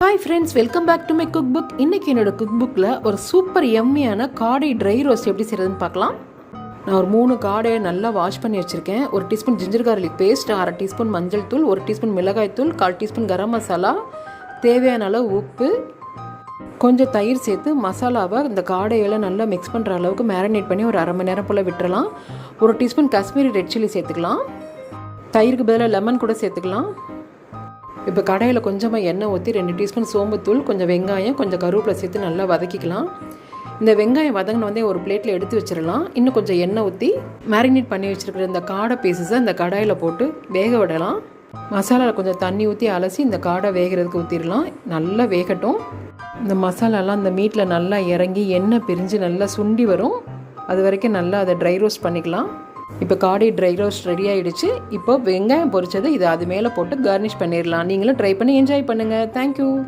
Hi friends, welcome back to my cookbook. இன்றைக்கி என்னோடய cook புக்கில் ஒரு சூப்பர் எம்மியான காடை ட்ரை ரோஸ்ட் எப்படி செய்கிறதுன்னு பார்க்கலாம். நான் ஒரு 3 காடையை நல்லா வாஷ் பண்ணி வச்சுருக்கேன். 1 teaspoon ginger garlic paste, 1/2 teaspoon மஞ்சள் தூள், 1 டீஸ்பூன் மிளகாய் தூள், 1/4 டீஸ்பூன் கரம் மசாலா, தேவையான அளவு உப்பு, கொஞ்சம் தயிர் சேர்த்து மசாலாவை இந்த காடையெல்லாம் நல்லா மிக்ஸ் பண்ணுற அளவுக்கு மேரினேட் பண்ணி ஒரு 1/2 மணி நேரம் போல் விட்டுறலாம். 1 டீஸ்பூன் காஷ்மீரி ரெட் சில்லி சேர்த்துக்கலாம். தயிருக்கு பதிலாக லெமன் கூட சேர்த்துக்கலாம். இப்போ கடாயில் கொஞ்சமாக எண்ணெய் ஊற்றி 2 டீஸ்பூன் சோம்புத்தூள், கொஞ்சம் வெங்காயம், கொஞ்சம் கருவேப்பிலை சேர்த்து நல்லா வதக்கிக்கலாம். இந்த வெங்காயம் வதங்கின ஒரு பிளேட்டில் எடுத்து வச்சிடலாம். இன்னும் கொஞ்சம் எண்ணெய் ஊற்றி மேரினேட் பண்ணி வச்சுருக்கிற இந்த காடை பீசஸை இந்த கடாயில் போட்டு வேக விடலாம். மசாலாவில் கொஞ்சம் தண்ணி ஊற்றி அலசி இந்த காடை வேகிறதுக்கு ஊற்றிடலாம். நல்லா வேகட்டும். இந்த மசாலாலாம் இந்த மீட்டில் நல்லா இறங்கி எண்ணெய் பிரிஞ்சு நல்லா சுண்டி வரும். அது வரைக்கும் நல்லா அதை ட்ரை ரோஸ்ட் பண்ணிக்கலாம். இப்போ காடை ட்ரை ரோஸ்ட் ரெடி ஆகிடுச்சு. இப்போ வெங்காயம் பொரிச்சது இதை அது மேலே போட்டு கார்னிஷ் பண்ணிடலாம். நீங்களும் ட்ரை பண்ணி என்ஜாய் பண்ணுங்கள். தேங்க்யூ.